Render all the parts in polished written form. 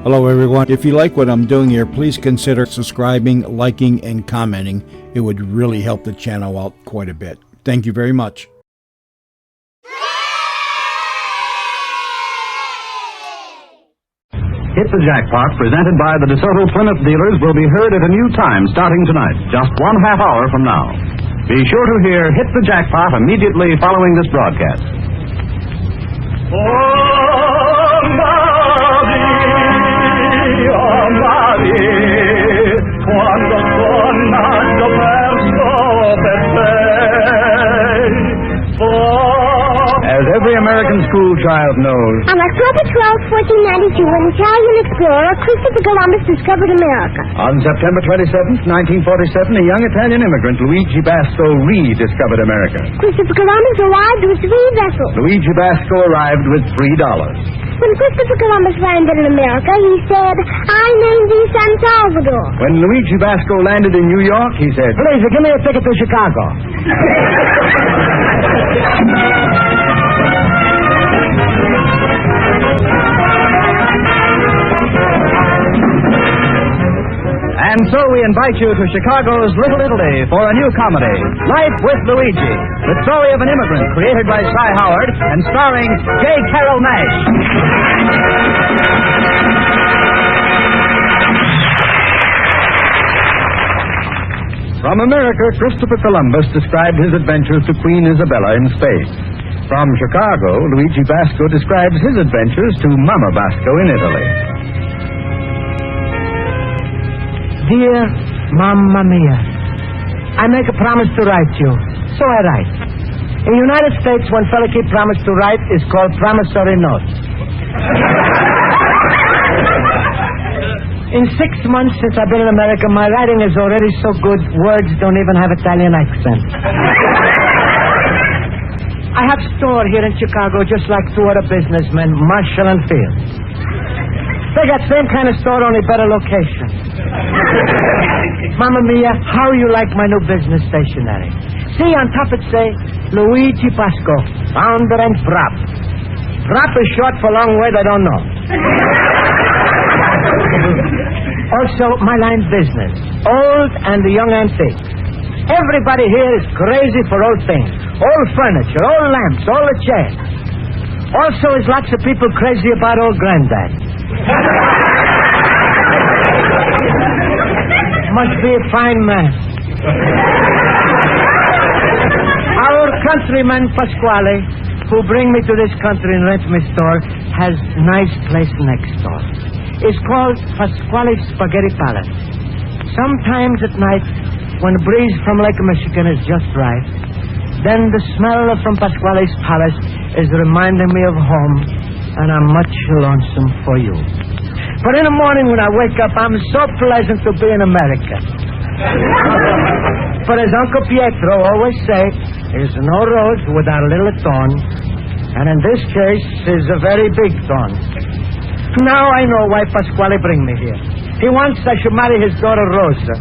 Hello, everyone. If you like what I'm doing here, please consider subscribing, liking, and commenting. It would really help the channel out quite a bit. Thank you very much. Hit the Jackpot, presented by the DeSoto Plymouth dealers, will be heard at a new time starting tonight, just 1/2 hour from now. Be sure to hear Hit the Jackpot immediately following this broadcast. Quando tornato perso per te. As every American school child knows, on October 12, 1492, an Italian explorer, Christopher Columbus, discovered America. on September 27th, 1947, a young Italian immigrant, Luigi Basco, rediscovered America. Christopher Columbus arrived with 3 vessels. Luigi Basco arrived with $3. When Christopher Columbus landed in America, he said, "I name thee San Salvador." When Luigi Basco landed in New York, he said, "Please, give me a ticket to Chicago." And so we invite you to Chicago's Little Italy for a new comedy, Life with Luigi, the story of an immigrant created by Cy Howard and starring J. Carrol Naish. From America, Christopher Columbus described his adventures to Queen Isabella in Spain. From Chicago, Luigi Basco describes his adventures to Mama Basco in Italy. Dear Mamma Mia, I make a promise to write you, so I write. In the United States, one fella keep promise to write is called promissory note. In 6 months since I've been in America, my writing is already so good, words don't even have Italian accent. I have a store here in Chicago just like 2 other businessmen, Marshall and Field. They got same kind of store, only better location. Mamma Mia, how you like my new business stationery? See, on top it say, Luigi Basco, founder and prop. Prop is short for long word I don't know. Also, my line business, old and the young antique. Everybody here is crazy for old things. Old furniture, old lamps, all the chairs. Also, is lots of people crazy about old granddad. Must be a fine man. Our countryman Pasquale, who bring me to this country and rent me store, has nice place next door. It's called Pasquale's Spaghetti Palace. Sometimes at night, when the breeze from Lake Michigan is just right, then the smell from Pasquale's Palace is reminding me of home, and I'm much lonesome for you. But in the morning when I wake up, I'm so pleasant to be in America. But as Uncle Pietro always say, there's no rose without a little thorn, and in this case, is a very big thorn. Now I know why Pasquale bring me here. He wants I should marry his daughter Rosa.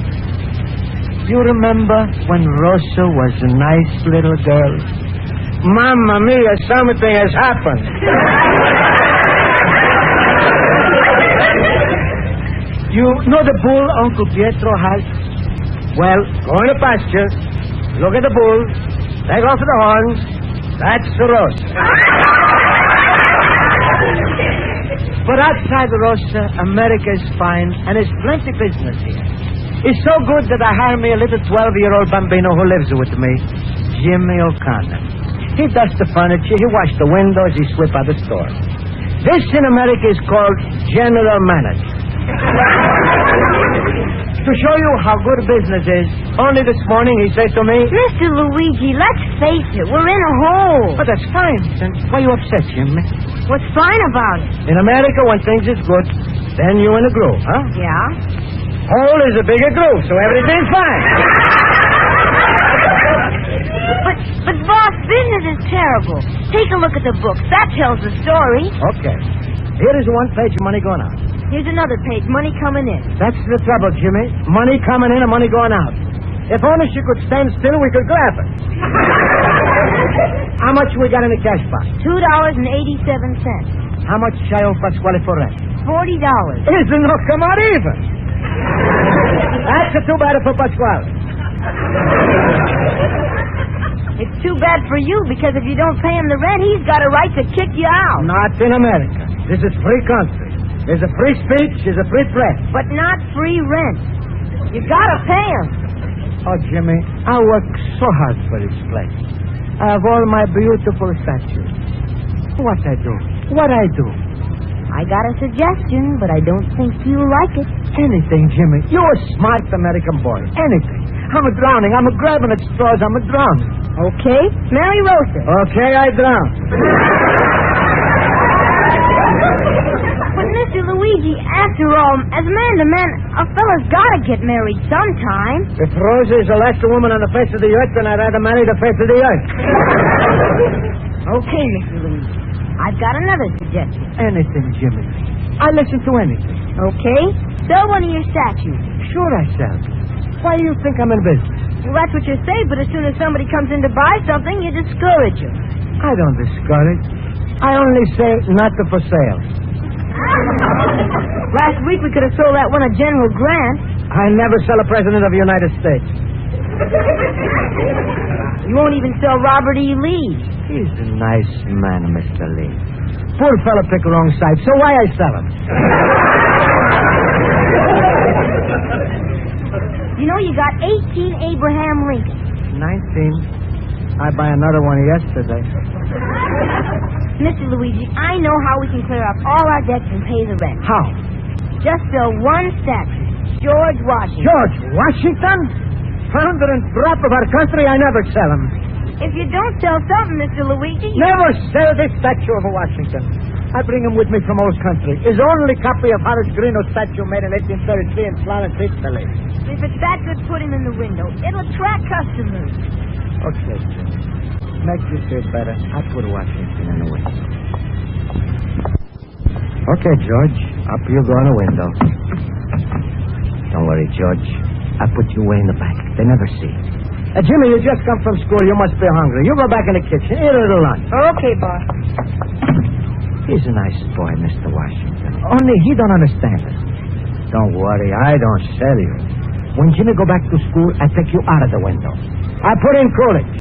You remember when Rosa was a nice little girl? Mamma mia, something has happened. You know the bull Uncle Pietro has? Well, go in the pasture, look at the bull, take off the horns, that's the Rosa. But outside Rosa, America is fine, and there's plenty business here. It's so good that I hire me a little 12-year-old bambino who lives with me, Jimmy O'Connor. He does the furniture, he washes the windows, he sweep out the store. This in America is called general manager. To show you how good business is, only this morning he said to me, Mr. Luigi, let's face it, we're in a hole. "But that's fine, then why you upset, Jimmy? What's fine about it? In America, when things is good, then you in a groove, huh? Yeah? Hole is a bigger groove, so everything's fine." But boss, business is terrible. Take a look at the books. That tells the story. Okay. Here is one page of money going out. Here's another page, money coming in. That's the trouble, Jimmy. Money coming in and money going out. If only she could stand still, we could grab it. How much we got in the cash box? $2.87. How much I owe Pasquale for rent? $40. It's no come out even. That's too bad for Pasquale. It's too bad for you, because if you don't pay him the rent, he's got a right to kick you out. Not in America. This is free country. There's a free speech, there's a free press. But not free rent. You gotta pay him. Oh, Jimmy, I work so hard for this place. I have all my beautiful statues. What I do? I got a suggestion, but I don't think you'll like it. Anything, Jimmy. You're a smart American boy. Anything. I'm drowning. I'm grabbing at straws. I'm drowning. Okay, marry Rosa. Okay, I drown. But Mr. Luigi, after all, as man to man, a fella's gotta get married sometime. If Rosa is the last woman on the face of the earth, then I'd rather marry the face of the earth. Okay, Mr. Luigi. I've got another suggestion. Anything, Jimmy. I listen to anything. Okay? Sell one of your statues. Sure I sell. Why do you think I'm in business? Well, that's what you say, but as soon as somebody comes in to buy something, you discourage them. I don't discourage. I only say not to for sale. Last week we could have sold that one of General Grant. I never sell a president of the United States. You won't even sell Robert E. Lee. He's a nice man, Mr. Lee. Poor fella picked the wrong side, so why I sell him? You know, you got 18 Abraham Lincolns. 19. I buy another one yesterday. Mr. Luigi, I know how we can clear up all our debts and pay the rent. How? Just sell one statue. George Washington. George Washington? Founder and prop of our country, I never sell him. If you don't sell something, Mr. Luigi... Never sell this statue of Washington. I bring him with me from old country. His only copy of Horace Greenough statue made in 1833 in Florence, Italy. If it's that good, put him in the window. It'll attract customers. Okay, Jim. Make you feel better. I put Washington in the window. Okay, George. Up you go in the window. Don't worry, George. I put you way in the back. They never see. Jimmy, you just come from school. You must be hungry. You go back in the kitchen. Eat a little lunch. Okay, boss. He's a nice boy, Mr. Washington. Only he don't understand it. Don't worry. I don't sell you. When Jimmy go back to school, I take you out of the window. I put in college.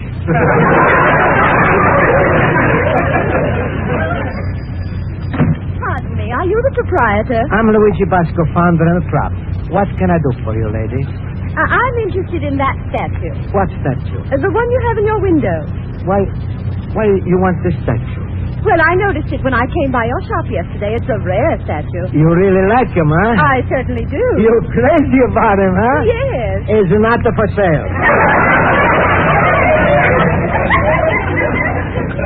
Pardon me. Are you the proprietor? I'm Luigi Basco, founder and prop. What can I do for you, lady? I'm interested in that statue. What statue? The one you have in your window. Why you want this statue? Well, I noticed it when I came by your shop yesterday. It's a rare statue. You really like him, huh? I certainly do. You're crazy about him, huh? Yes. Is not for sale.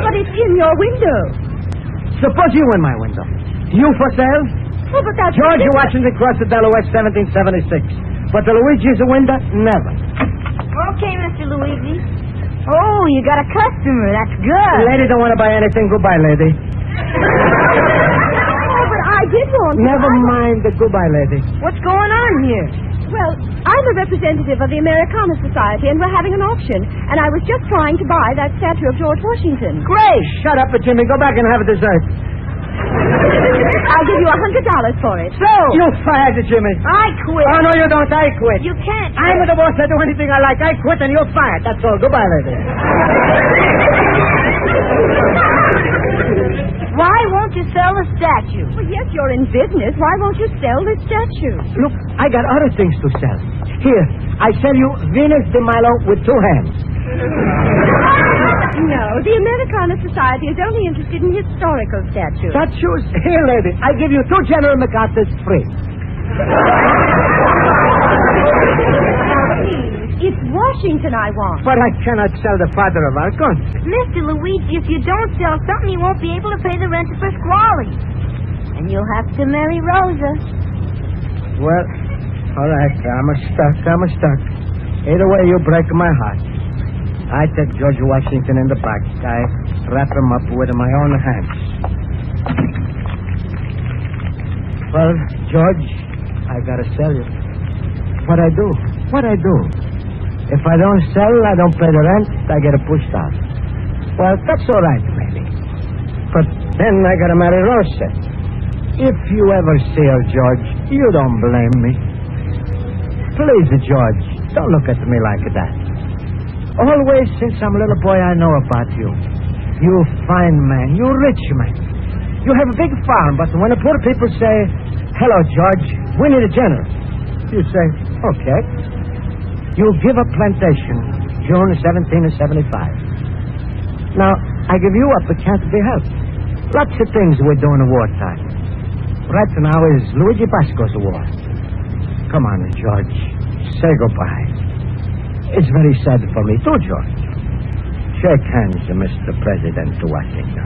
But it's in your window. Suppose you in my window. You for sale? Oh, but that's... George Washington crossed the Delaware, 1776. But the Luigi's a window? Never. Okay, Mr. Luigi. Oh, you got a customer. That's good. Lady don't want to buy anything. Goodbye, lady. Oh, but I did want to. Never mind the goodbye, lady. What's going on here? Well, I'm a representative of the Americana Society, and we're having an auction. And I was just trying to buy that statue of George Washington. Great. Shut up, Jimmy. Go back and have a dessert. I'll give you $100 for it. So? You fired, Jimmy. I quit. Oh, no, you don't. I quit. You can't. I'm the boss. I do anything I like. I quit and you're fired. That's all. Goodbye, lady. Why won't you sell the statue? Well, yes, you're in business. Why won't you sell this statue? Look, I got other things to sell. Here, I sell you Venus de Milo with 2 hands. No, the Americana Society is only interested in historical statues. Statues? Here, lady, I give you 2 General MacArthur's free. It's Washington I want. But I cannot sell the father of our country. Mr. Luigi, if you don't sell something, you won't be able to pay the rent of Pasquale. And you'll have to marry Rosa. Well, all right, I'm stuck. Either way, you break my heart. I take George Washington in the back. I wrap him up with my own hands. Well, George, I gotta sell you. What I do? If I don't sell, I don't pay the rent, I get pushed out. Well, that's all right, maybe. But Then I gotta marry Rosa. If you ever see her, George, you don't blame me. Please, George, don't look at me like that. Always since I'm a little boy, I know about you. You fine man, you rich man. You have a big farm, but when the poor people say, hello, George, we need a general, you say, okay. You give a plantation, June 1775. Now, I give you up, it can't be helped. Lots of things we do in the wartime. Right now is Luigi Basco's war. Come on, George, say goodbye. It's very sad for me too, George. Shake hands, Mr. President to Washington.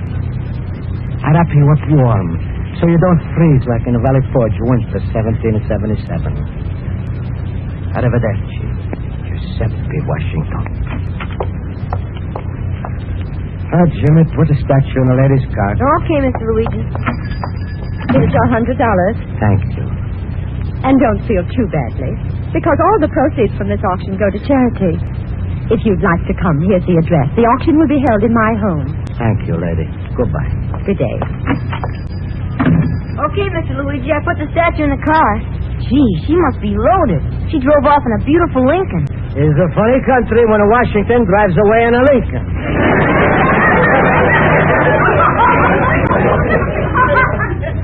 I wrap you up warm, so you don't freeze like in the Valley Forge winter 1777. Arrivederci, Giuseppe Washington. Jimmy, put a statue in the lady's card. Okay, Mr. Luigi. Here's your $100. Thank you. And don't feel too badly, because all the proceeds from this auction go to charity. If you'd like to come, here's the address. The auction will be held in my home. Thank you, lady. Goodbye. Good day. Okay, Mr. Luigi, I put the statue in the car. Gee, she must be loaded. She drove off in a beautiful Lincoln. It's a funny country when a Washington drives away in a Lincoln.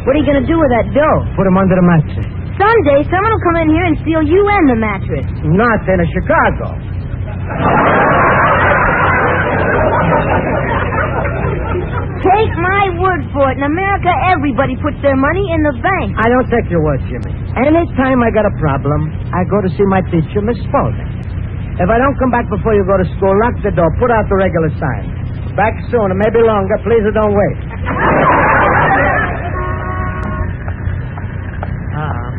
What are you going to do with that dough? Put him under the mattress. Someday, someone will come in here and steal you and the mattress. Not in Chicago. Take my word for it. In America, everybody puts their money in the bank. I don't take your word, Jimmy. Anytime I got a problem, I go to see my teacher, Miss Spaulding. If I don't come back before you go to school, lock the door, put out the regular sign. Back sooner, maybe longer. Please don't wait.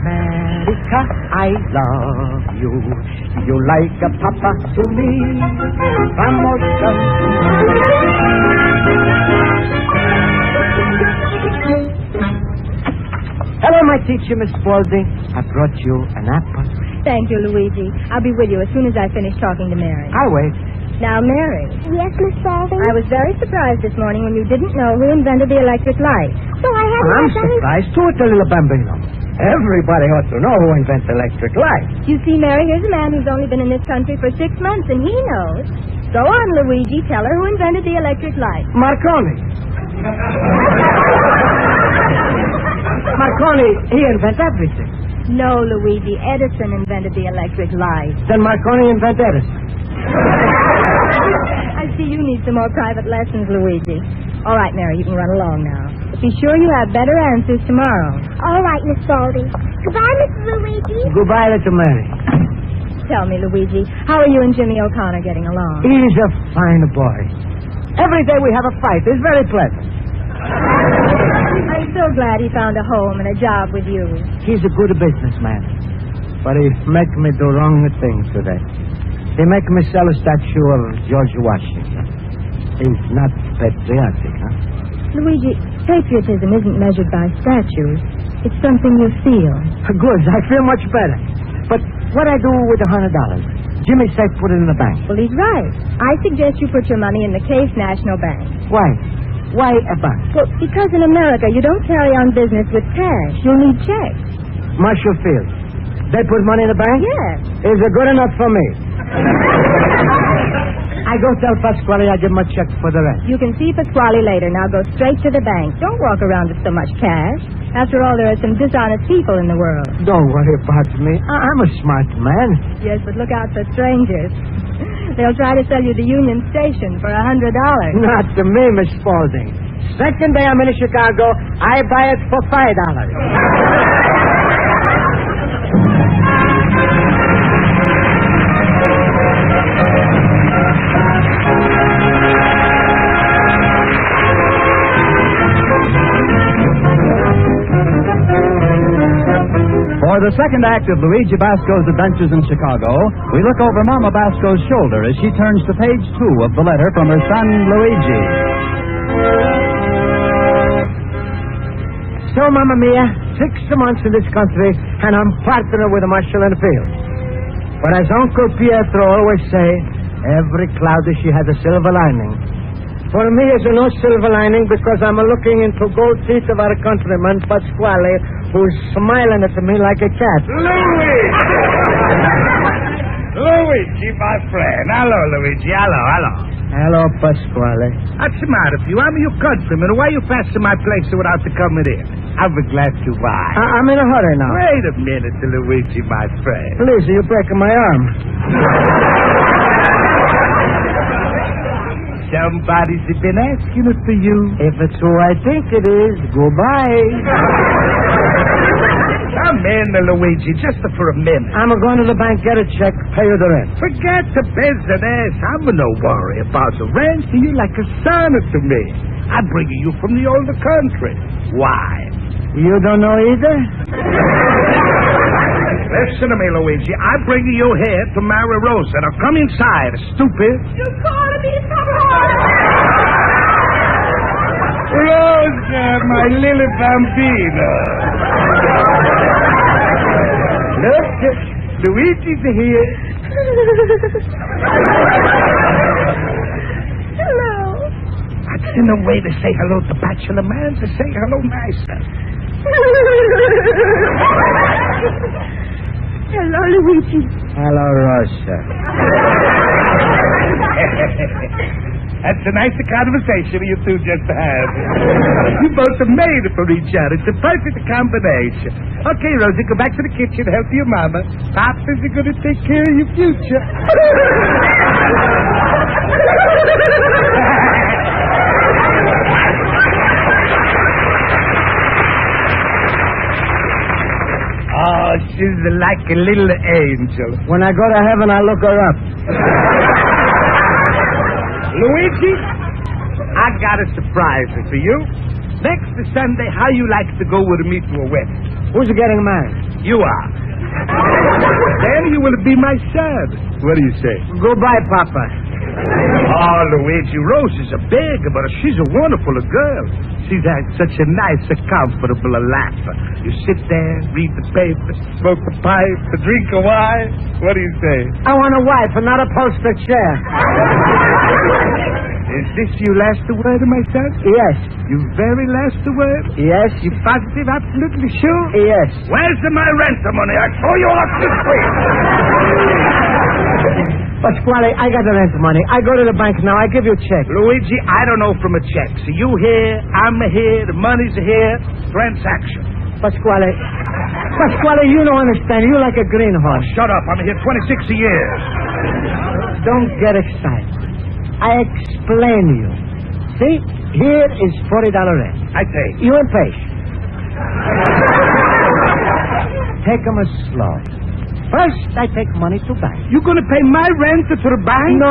America, I love you. You like a papa to me. Vamos. Hello, my teacher, Miss Spaulding. I brought you an apple. Thank you, Luigi. I'll be with you as soon as I finish talking to Mary. I'll wait. Now, Mary. Yes, Miss Spaulding? I was very surprised this morning when you didn't know who invented the electric light. So I had I'm surprised, too, at the little bambino. Everybody ought to know who invented electric light. You see, Mary, here's a man who's only been in this country for 6 months, and he knows. Go on, Luigi. Tell her who invented the electric light. Marconi. Marconi, he invented everything. No, Luigi. Edison invented the electric light. Then Marconi invented Edison. I see you need some more private lessons, Luigi. All right, Mary, you can run along now. But be sure you have better answers tomorrow. All right, Miss Spaulding. Goodbye, Mrs. Luigi. Goodbye, little Mary. Tell me, Luigi, how are you and Jimmy O'Connor getting along? He's a fine boy. Every day we have a fight. It's very pleasant. I'm so glad he found a home and a job with you. He's a good businessman. But he make me do wrong things today. He make me sell a statue of George Washington. He's not patriotic, huh? Luigi, patriotism isn't measured by statues. It's something you feel. Good. I feel much better. But what I do with the $100? Jimmy said put it in the bank. Well, he's right. I suggest you put your money in the Case National Bank. Why? Why a bank? Well, because in America, you don't carry on business with cash. You'll need checks. Marshall Field. They put money in the bank? Yes. Is it good enough for me? I go tell Pasquale I give him a check for the rest. You can see Pasquale later. Now go straight to the bank. Don't walk around with so much cash. After all, there are some dishonest people in the world. Don't worry about me. I'm a smart man. Yes, but look out for strangers. They'll try to sell you the Union Station for $100. Not to me, Miss Spaulding. Second day I'm in Chicago, I buy it for $5. For the second act of Luigi Basco's adventures in Chicago, we look over Mama Basco's shoulder as she turns to page 2 of the letter from her son, Luigi. So, Mamma Mia, 6 months in this country, and I'm partner with a marshal in the field. But as Uncle Pietro always say, every cloud she has a silver lining. For me, there's no silver lining because I'm looking into gold teeth of our countryman, Pasquale, who's smiling at me like a cat. Luigi, my friend. Hello, Luigi. Hello. Hello, Pasquale. What's the matter with you? I'm your countryman. Why you passing my place without coming in? I'll be glad to buy. I'm in a hurry now. Wait a minute, Luigi, my friend. Please, you're breaking my arm. Somebody's been asking it for you. If it's who I think it is, goodbye. Come in, Luigi, just for a minute. I'm going to the bank, get a check, pay you the rent. Forget the business. I'm no worry about the rent. You're like a son to me. I'm bringing you from the older country. Why? You don't know either? Listen to me, Luigi. I'm bringing you here to marry Rosa. Now come inside, stupid. You calling me from home? Rosa, my little bambino. Look, Luigi's here. Hello. That's in a way to say hello to bachelor man, to say hello nicer. Hello, Luigi. Hello, Rosa. That's a nicer conversation you two just had. You both are made for each other. It's a perfect combination. Okay, Rosie, go back to the kitchen, help your mama. Pops is going to take care of your future. Oh, she's like a little angel. When I go to heaven, I'll look her up. Luigi, I got a surprise for you. Next Sunday, how you like to go with me to a wedding? Who's getting married? You are. Then you will be my son. What do you say? Goodbye, Papa. Oh, Luigi, Rose is a big, but she's a wonderful girl. She's had such a nice, comfortable lap. You sit there, read the paper, smoke the pipe, drink a wine. What do you say? I want a wife and not a poster chair. Is this your last word, my son? Yes. Your very last word? Yes. You positive, absolutely sure? Yes. Where's my rent money? I throw you off the street. Pasquale, I got the rent money. I go to the bank now. I give you a check. Luigi, I don't know from a check. So you here, I'm here, the money's here. Transaction. Pasquale, you don't understand. You like a greenhorn. Shut up. I'm here 26 years. Don't get excited. I explain to you. See, here is $40 rent. I take. You impatient. Take them slow. First, I take money to bank. You gonna pay my rent to the bank? No.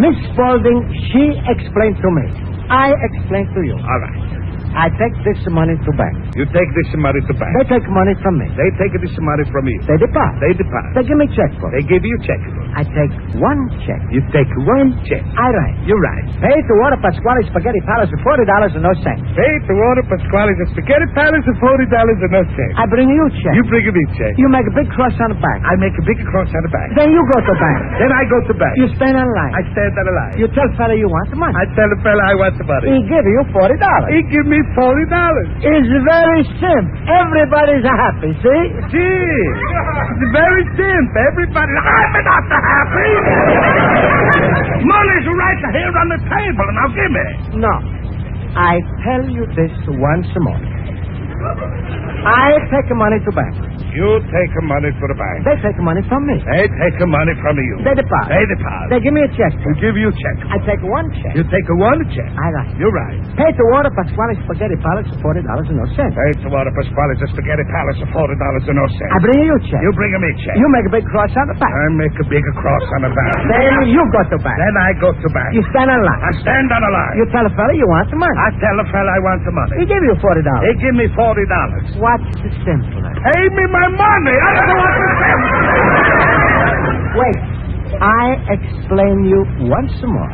Miss Spaulding, she explained to me. I explained to you. All right. I take this money to bank. You take this money to bank. They take money from me. They take this money from you. They deposit. They deposit. They give me checkbook. They give you a checkbook. I take one check. You take one check. I write. You write. Pay to order Pasquale Spaghetti Palace for $40 and no cents. Pay to order Pasquale the Spaghetti Palace for $40 and no cents. I bring you a check. You bring me a check. You make a big cross on the back. I make a big cross on the back. Then you go to bank. Then I go to bank. You stand in line. I stand on the line. You tell fella you want the money. I tell the fella I want the money. He give you $40. He give me $40. It's very simple. Everybody's happy, see? Gee, it's very simple. Everybody, I'm not happy. Money's right here on the table, now give me. No. I tell you this once more. I take money to bank. You take money to the bank. They take money from me. They take money from you. They deposit. They deposit. They give me a check. They give you a check. I take one check. You take one check. I write. You're right. Pay to order Pasquale Spaghetti Palace for $40 and no cents. Pay to order Pasquale the Spaghetti Palace for $40 and no cents. I bring you a check. You bring me a check. You make a big cross on the back. I make a bigger cross on the back. Then you go to bank. Then I go to bank. You stand in line. I stand on the line. You tell a fella you want the money. I tell the fella I want the money. He give you $40. They give me $40. What's the simpler? Pay me my money. I don't know what to say. Wait. I explain you once more.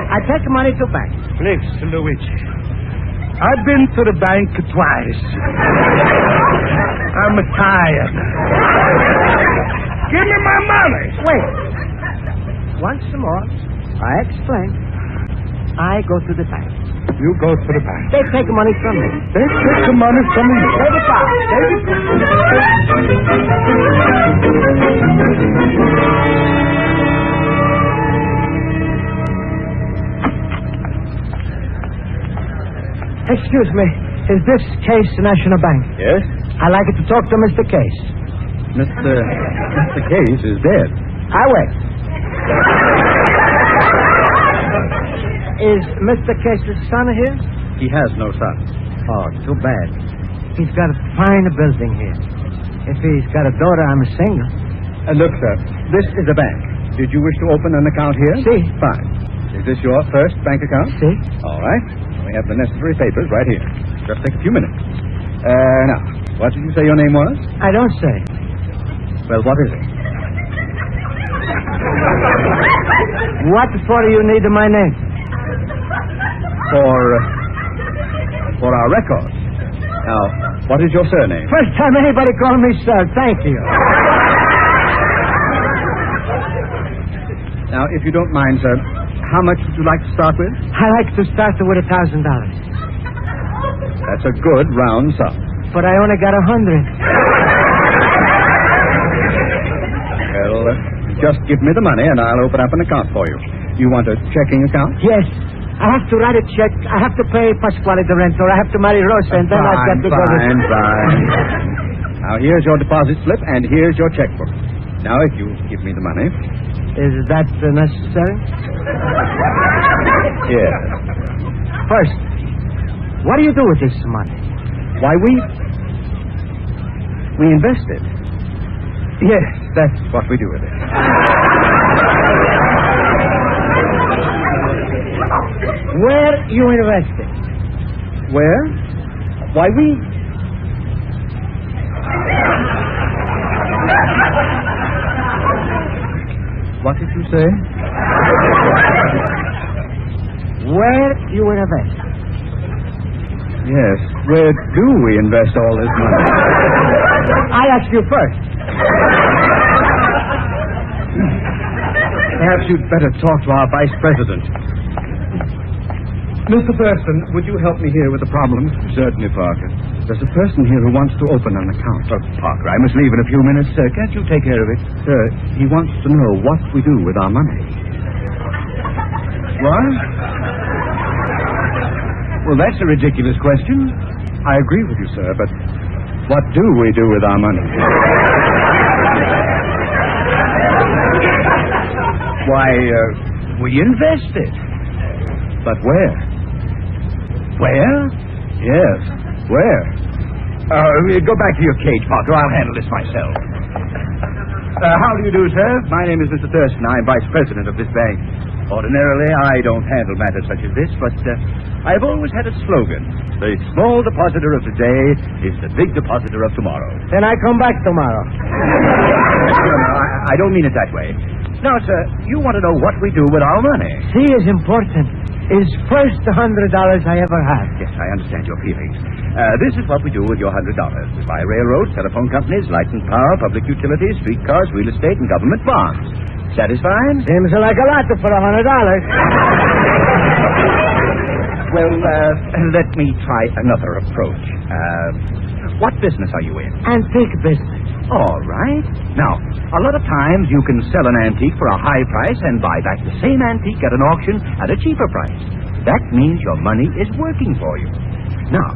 I take money to bank. Please, Luigi. I've been to the bank twice. I'm tired. Give me my money. Wait. once more, I explain. I go to the bank. You go to the bank. They take money from me. They take the money from you. Take it back. Take it back. Excuse me. Is this Case National Bank? Yes? I'd like to talk to Mr. Case. Mr. Case is dead. I wait. Is Mr. Case's son here? He has no son. Oh, too bad. He's got a fine building here. If he's got a daughter, I'm single. Look, sir, this is a bank. Did you wish to open an account here? Si. Fine. Is this your first bank account? Si. All right. We have the necessary papers right here. Just take a few minutes. Now, what did you say your name was? I don't say. Well, what is it? What for do you need my name? For our records. Now, what is your surname? First time anybody called me sir. Thank you. Now, if you don't mind, sir, how much would you like to start with? I like to start with $1,000. That's a good round sum. But I only got 100. Well, just give me the money and I'll open up an account for you. You want a checking account? Yes. I have to write a check. I have to pay Pasquale the rent, or I have to marry Rosa, and then I've got to go to... Fine. Now, here's your deposit slip and here's your checkbook. Now, if you give me the money. Is that necessary? Yes. First, what do you do with this money? Why, we invest it. Yes, that's what we do with it. Where you invest it? Where? Why, What did you say? Where you invest? Yes, where do we invest all this money? I ask you first. Perhaps you'd better talk to our vice president. Mr. Thurston, would you help me here with the problem? Certainly, Parker. There's a person here who wants to open an account. Parker, I must leave in a few minutes. Sir, can't you take care of it? Sir, he wants to know what we do with our money. What? Well, that's a ridiculous question. I agree with you, sir, but what do we do with our money? Why, we invest it. But where? Where? Yes, where? Go back to your cage, Parker. I'll handle this myself. How do you do, sir? My name is Mr. Thurston. I'm vice president of this bank. Ordinarily, I don't handle matters such as this, but I've always had a slogan. The small depositor of today is the big depositor of tomorrow. Then I come back tomorrow. No, I don't mean it that way. Now, sir, you want to know what we do with our money. See is important. Is first $100 I ever had. Yes, I understand your feelings. This is what we do with your $100. We buy railroads, telephone companies, light and power, public utilities, streetcars, real estate, and government bonds. Satisfied? Seems like a lot for $100. Well, let me try another approach. What business are you in? Antique business. All right. Now, a lot of times you can sell an antique for a high price and buy back the same antique at an auction at a cheaper price. That means your money is working for you. Now,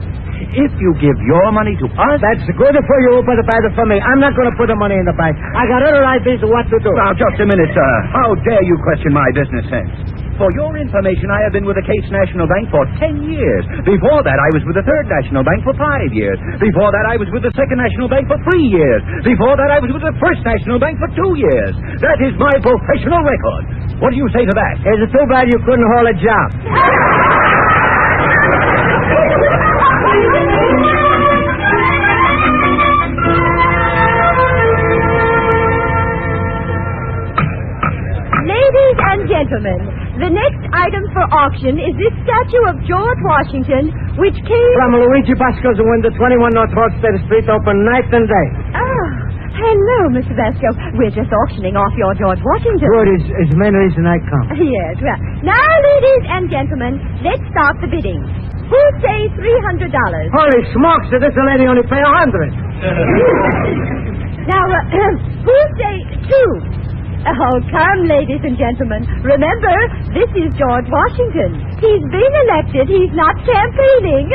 if you give your money to us... That's good for you, but bad for me. I'm not going to put the money in the bank. I got other ideas of what to do. Now, just a minute, sir. How dare you question my business sense? For your information, I have been with the Case National Bank for 10 years. Before that, I was with the Third National Bank for 5 years. Before that, I was with the Second National Bank for 3 years. Before that, I was with the First National Bank for 2 years. That is my professional record. What do you say to that? It's too bad you couldn't hold a job. Ladies and gentlemen, the next item for auction is this statue of George Washington, which came... From Luigi Basco's window, 21 North Roadstead Street, open night and day. Oh, hello, Mr. Vasco. We're just auctioning off your George Washington. Good is the main reason I come. Yes, well, now, ladies and gentlemen, let's start the bidding. Who say $300? Holy smokes, this lady only pay $100. Now, who say $2? Oh, come, ladies and gentlemen. Remember, this is George Washington. He's been elected. He's not campaigning.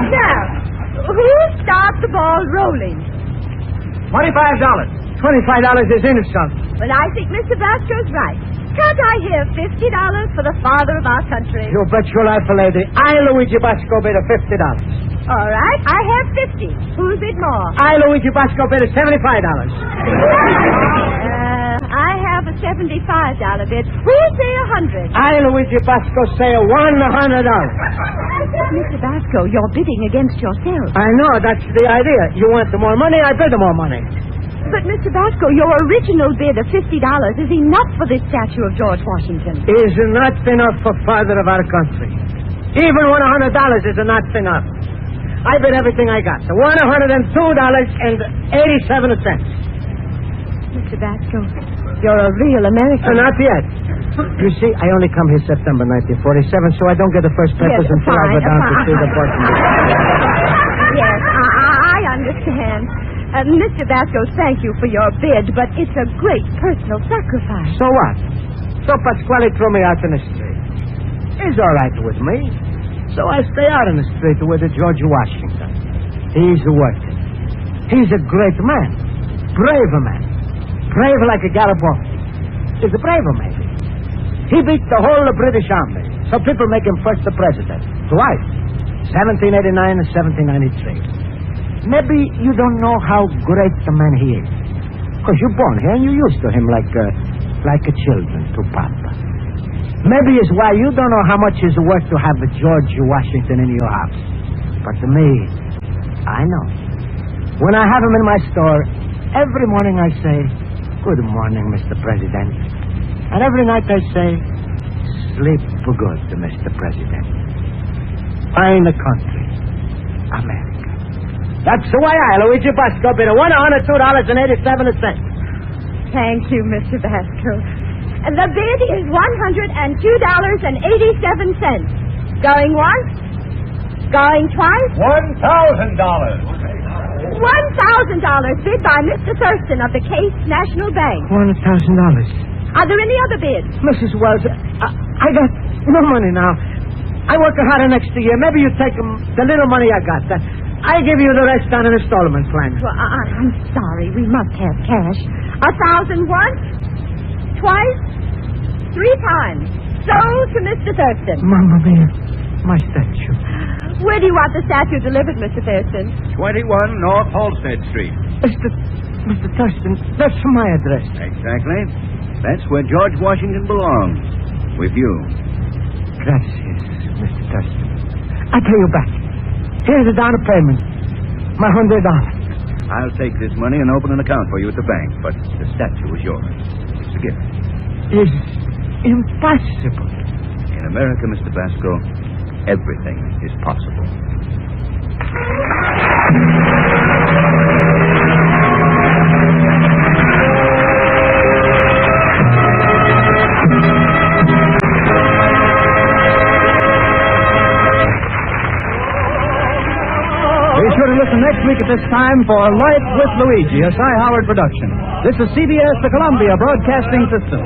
Now, who starts the ball rolling? $25. $25 is insult. Well, I think Mr. Vasco's right. Can't I hear $50 for the father of our country? You bet your life, lady. I, Luigi Basco, bid $50. All right, I have 50. Who's bid more? I, Luigi Basco, bid $75. I have a $75 bid. Who say 100? I, Luigi Basco, say $100. Mr. Vasco, you're bidding against yourself. I know, that's the idea. You want the more money, I bid the more money. But, Mr. Vasco, your original bid of $50 is enough for this statue of George Washington. Is not enough for father of our country. Even $100 is not enough. I bid everything I got. $102.87. Mr. Vasco, you're a real American. Not yet. You see, I only come here September 1947, so I don't get the first papers until I go down to see the Boston. Yes, I understand. Mr. Vasco, thank you for your bid, but it's a great personal sacrifice. So what? So Pasquale threw me out in the street. He's all right with me. So I stay out in the street with the George Washington. He's working. He's a great man. Brave man. Brave like a Garibaldi. He's a braver, maybe. He beat the whole of British Army. So people make him first the president. Twice. 1789 and 1793. Maybe you don't know how great the man he is. Because you're born here and you're used to him like a children to Papa. Maybe it's why you don't know how much it's worth to have a George Washington in your house. But to me, I know. When I have him in my store, every morning I say, "Good morning, Mr. President." And every night I say, "Sleep good, Mr. President." Fine country, America. That's why I, Luigi Basco, bid $102.87. Thank you, Mr. Vasco. And the bid is $102.87. Going once? Going twice? $1,000. $1,000 bid by Mr. Thurston of the Case National Bank. $1,000. Are there any other bids? Mrs. Wells, I got no money now. I work harder next year. Maybe you take the little money I got. I give you the rest on an installment plan. Well, I'm sorry. We must have cash. 1,000 once, twice, 3 times. So to Mr. Thurston. Mamma mia, my statue. Where do you want the statue delivered, Mr. Thurston? 21 North Halstead Street. Mr. Thurston, that's my address. Exactly. That's where George Washington belongs. With you. Gracias, Mr. Thurston. I pay you back. Here's the down payment. My $100. I'll take this money and open an account for you at the bank, but the statue is yours. It's a gift. It's impossible. In America, Mr. Vasco, everything is possible. Be sure to listen next week at this time for Life with Luigi, a Cy Howard production. This is CBS, the Columbia Broadcasting System.